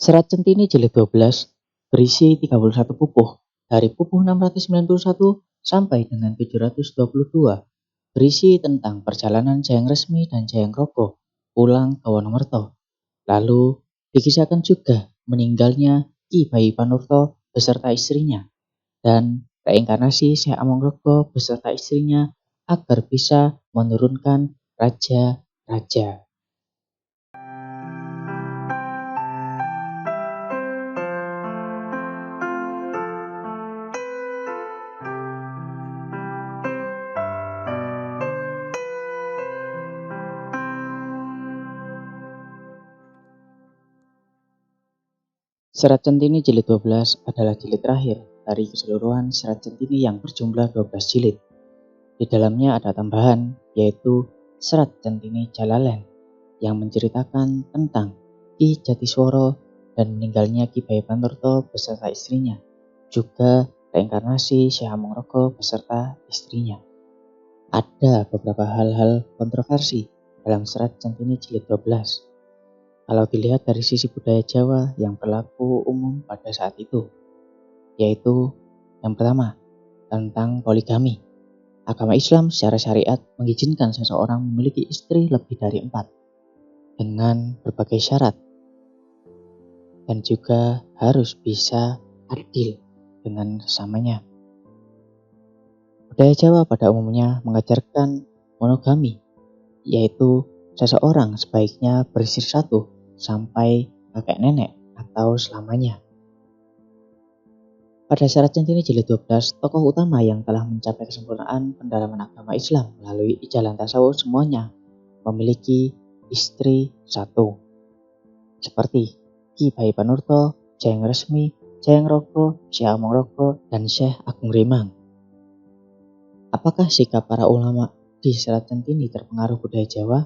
Serat Centini Jilid 12 berisi 31 pupuh dari pupuh 691 sampai dengan 722 berisi tentang perjalanan Jayang Resmi dan Jayang Roko pulang ke Wonomerto. Lalu dikisahkan juga meninggalnya Ki Bayi Panurto beserta istrinya dan reinkarnasi Syekh Amongroko beserta istrinya agar bisa menurunkan raja-raja. Serat Centini Jilid 12 adalah jilid terakhir dari keseluruhan Serat Centini yang berjumlah 12 jilid. Di dalamnya ada tambahan, yaitu Serat Centini Jalalain yang menceritakan tentang Ki Jatisworo dan meninggalnya Ki Bayi Panurto beserta istrinya, juga reinkarnasi Syekh Amongroko beserta istrinya. Ada beberapa hal-hal kontroversi dalam Serat Centini Jilid 12. Kalau dilihat dari sisi budaya Jawa yang berlaku umum pada saat itu, yaitu yang pertama, tentang poligami. Agama Islam secara syariat mengizinkan seseorang memiliki istri lebih dari 4 dengan berbagai syarat dan juga harus bisa adil dengan sesamanya. Budaya Jawa pada umumnya mengajarkan monogami, yaitu seseorang sebaiknya beristri 1 sampai kakek nenek atau selamanya. Pada Serat Centini Jilid 12, tokoh utama yang telah mencapai kesempurnaan pendalaman agama Islam melalui jalan tasawuf semuanya memiliki istri 1. Seperti Ki Bayi Panurto, Jayang Resmi, Jayang Roko, Syekh Amongroko, dan Syekh Agung Rimang. Apakah sikap para ulama di Serat Centini terpengaruh budaya Jawa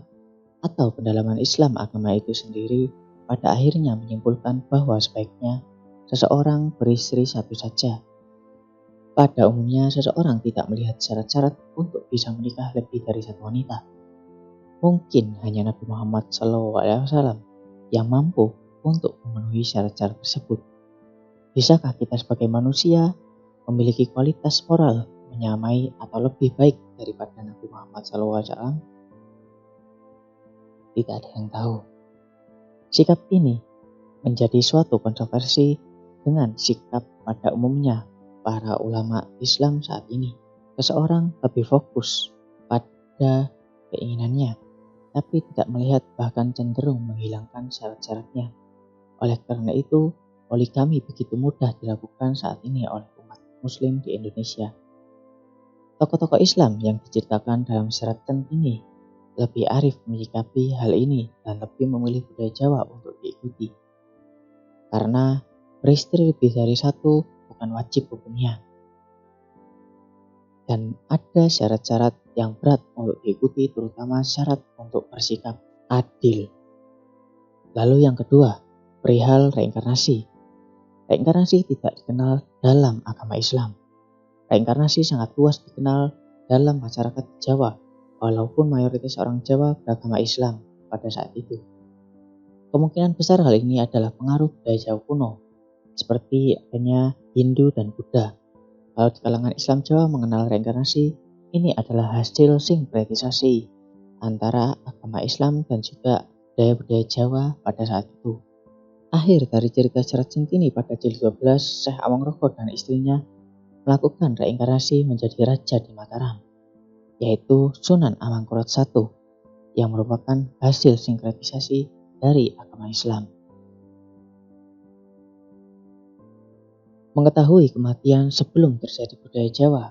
atau pendalaman Islam agama itu sendiri pada akhirnya menyimpulkan bahwa sebaiknya seseorang beristri 1 saja? Pada umumnya seseorang tidak melihat syarat-syarat untuk bisa menikah lebih dari 1 wanita. Mungkin hanya Nabi Muhammad SAW yang mampu untuk memenuhi syarat-syarat tersebut. Bisakah kita sebagai manusia memiliki kualitas moral menyamai atau lebih baik daripada Nabi Muhammad SAW? Tidak ada yang tahu. Sikap ini menjadi suatu kontroversi dengan sikap pada umumnya para ulama Islam saat ini. Seseorang lebih fokus pada keinginannya, tapi tidak melihat bahkan cenderung menghilangkan syarat-syaratnya. Oleh karena itu, poligami begitu mudah dilakukan saat ini oleh umat muslim di Indonesia. Tokoh-tokoh Islam yang diceritakan dalam Serat Centini lebih arif menyikapi hal ini dan lebih memilih budaya Jawa untuk diikuti. Karena beristri lebih dari 1 bukan wajib hukumnya. Dan ada syarat-syarat yang berat untuk diikuti, terutama syarat untuk bersikap adil. Lalu yang kedua, perihal reinkarnasi. Reinkarnasi tidak dikenal dalam agama Islam. Reinkarnasi sangat luas dikenal dalam masyarakat Jawa, walaupun mayoritas orang Jawa beragama Islam pada saat itu. Kemungkinan besar hal ini adalah pengaruh budaya Jawa kuno, seperti adanya Hindu dan Buddha. Kalau di kalangan Islam Jawa mengenal reinkarnasi, ini adalah hasil sinkretisasi antara agama Islam dan juga budaya-budaya Jawa pada saat itu. Akhir dari cerita Serat Centini pada jilid 12, Syekh Amongroko dan istrinya melakukan reinkarnasi menjadi raja di Mataram, yaitu Sunan Amangkurat I, yang merupakan hasil sinkretisasi dari agama Islam. Mengetahui kematian sebelum terjadi budaya Jawa,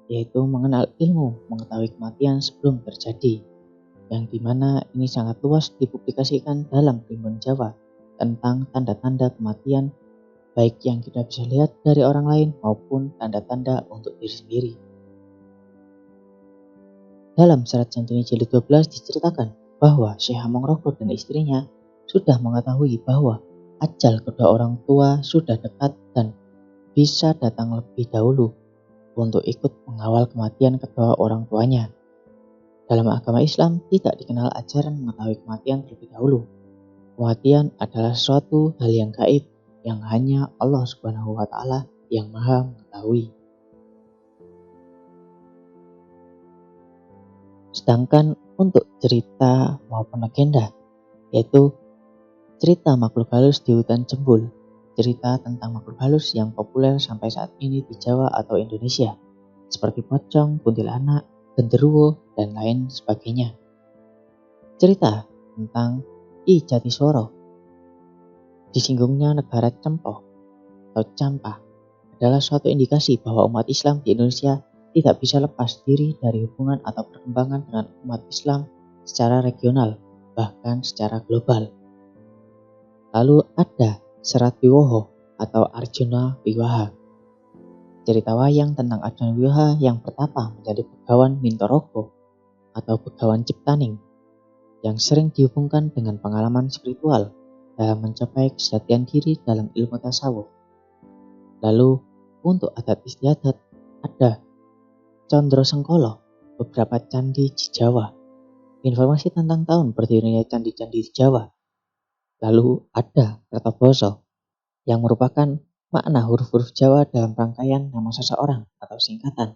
yaitu mengenal ilmu mengetahui kematian sebelum terjadi, yang dimana ini sangat luas dipublikasikan dalam Primbon Jawa tentang tanda-tanda kematian, baik yang kita bisa lihat dari orang lain maupun tanda-tanda untuk diri sendiri. Dalam Serat Centini Jilid 12 diceritakan bahwa Syekh Amongroko dan istrinya sudah mengetahui bahwa ajal kedua orang tua sudah dekat dan bisa datang lebih dahulu untuk ikut mengawal kematian kedua orang tuanya. Dalam agama Islam tidak dikenal ajaran mengetahui kematian terlebih dahulu. Kematian adalah suatu hal yang gaib yang hanya Allah Subhanahu wa Ta'ala yang Maha mengetahui. Sedangkan untuk cerita maupun legenda, yaitu cerita makhluk halus di hutan Jembul, cerita tentang makhluk halus yang populer sampai saat ini di Jawa atau Indonesia, seperti pocong, kuntilanak, genderuwo, dan lain sebagainya. Cerita tentang I Jatiswara, disinggungnya negara Cempo atau Campa, adalah suatu indikasi bahwa umat Islam di Indonesia tidak bisa lepas diri dari hubungan atau perkembangan dengan umat Islam secara regional, bahkan secara global. Lalu ada Serat Wiwoho atau Arjuna Wiwaha, cerita wayang tentang Arjuna Wiwaha yang bertapa menjadi begawan Mintorogo atau begawan Ciptaning, yang sering dihubungkan dengan pengalaman spiritual dalam mencapai kesejatian diri dalam ilmu tasawuf. Lalu untuk adat istiadat ada Condro Sengkolo, beberapa candi di Jawa, informasi tentang tahun berdirinya candi-candi di Jawa. Lalu ada Kertoboso, yang merupakan makna huruf-huruf Jawa dalam rangkaian nama seseorang atau singkatan.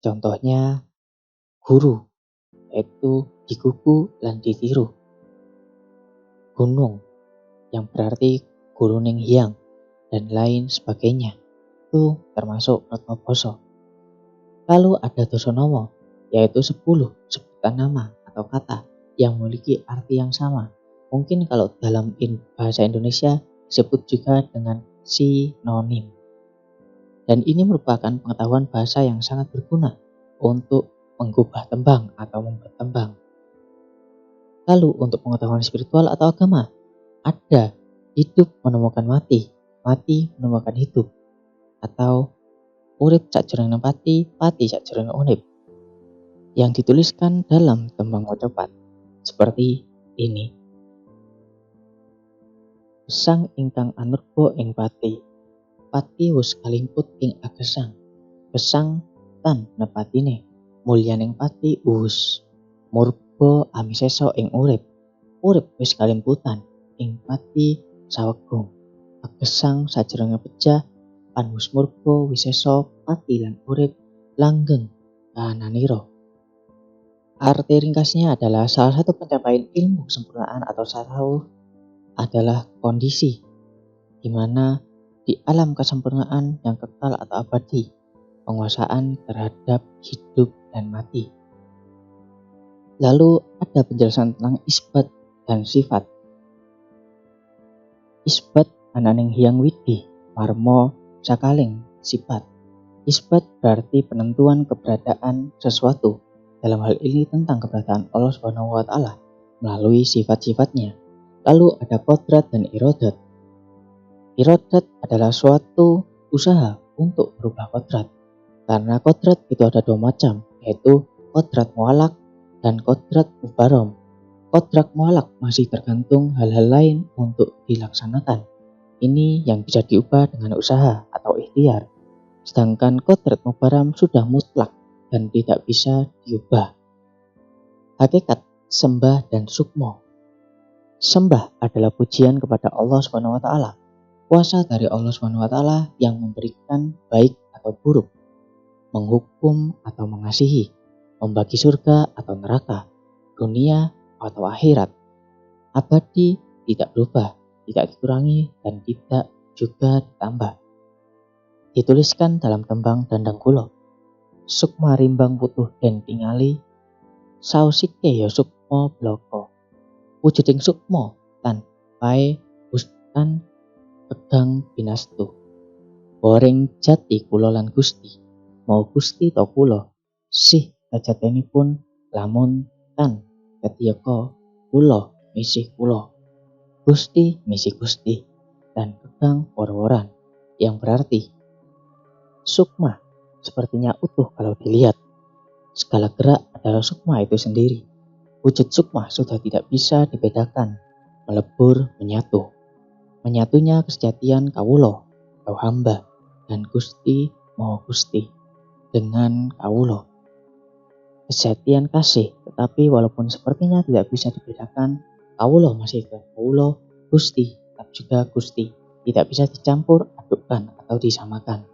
Contohnya guru, yaitu digugu lan ditiru. Gunung, yang berarti guru ning hyang, dan lain sebagainya. Itu termasuk Kertoboso. Lalu ada Dosonomo, yaitu 10 sebutan nama atau kata yang memiliki arti yang sama. Mungkin kalau dalam bahasa Indonesia disebut juga dengan sinonim. Dan ini merupakan pengetahuan bahasa yang sangat berguna untuk mengubah tembang atau membuat tembang. Lalu untuk pengetahuan spiritual atau agama, ada hidup menemukan mati, mati menemukan hidup, atau urip sakjroning pati, pati sakjroning urip, yang dituliskan dalam tembang mocopat seperti ini. Gesang ingkang anurba ing pati, pati wus kalimput ing agesang, gesang tan nepatine, mulyaning pati wus, murba amiseso ing urip, urip wis kalimputan ing pati sawegung, agesang sajroning pejah pan wus murba wiseso pati lan urip langgeng kahananira. Arti ringkasnya adalah salah satu pencapaian ilmu kesempurnaan atau tasawuf adalah kondisi di mana di alam kesempurnaan yang kekal atau abadi, penguasaan terhadap hidup dan mati. Lalu ada penjelasan tentang isbat dan sifat. Isbat ananing hyang widi, marmo sakaling sifat. Isbat berarti penentuan keberadaan sesuatu. Dalam hal ini tentang keberadaan Allah Subhanahu wa Ta'ala melalui sifat-sifatnya. Lalu ada kodrat dan irodat. Irodat adalah suatu usaha untuk berubah kodrat. Karena kodrat itu ada dua macam, yaitu kodrat mualak dan kodrat mubarom. Kodrat mualak masih tergantung hal-hal lain untuk dilaksanakan. Ini yang bisa diubah dengan usaha atau ikhtiar. Sedangkan kodrat mubaram sudah mutlak dan tidak bisa diubah. Hakikat sembah dan sukmo. Sembah adalah pujian kepada Allah Subhanahu wa Ta'ala. Kuasa dari Allah Subhanahu wa Ta'ala yang memberikan baik atau buruk, menghukum atau mengasihi, membagi surga atau neraka, dunia atau akhirat, abadi, tidak berubah, tidak dikurangi, dan tidak juga ditambah. Dituliskan dalam tembang Dandang Kulo. Sukma rimbang putuh den tingali, sausike ya sukma bloko, wujuding sukma tan pae ustan pedang binastu, boring jati kula lan gusti, mau gusti to kula, sih kajatenipun lamun tan ketiyaka kula misih kula, gusti misi gusti, dan pedang war-waran, yang berarti sukma sepertinya utuh kalau dilihat. Segala gerak adalah sukma itu sendiri. Wujud sukma sudah tidak bisa dibedakan, melebur, menyatu. Menyatunya kesejatian kawulo, atau hamba, dan gusti mau gusti dengan kawulo. Kesejatian kasih, tetapi walaupun sepertinya tidak bisa dibedakan, Kawula masih tetap kawula, Gusti tetap juga Gusti. Tidak bisa dicampur adukkan atau disamakan.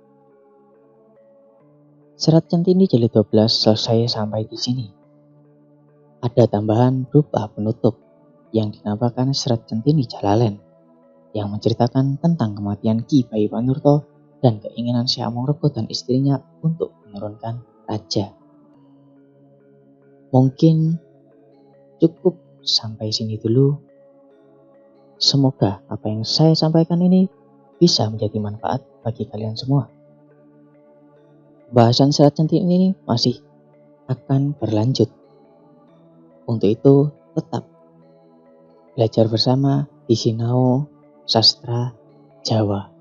Serat Centini jilid 12 selesai sampai di sini. Ada tambahan berupa penutup yang dinamakan Serat Centini Jalalen yang menceritakan tentang kematian Ki Bayi Panurto dan keinginan Syekh Amongrogo dan istrinya untuk menurunkan raja. Mungkin cukup sampai sini dulu. Semoga apa yang saya sampaikan ini bisa menjadi manfaat bagi kalian semua. Bahasan Serat Centini ini masih akan berlanjut. Untuk itu tetap belajar bersama di Sinau Sastra Jawa.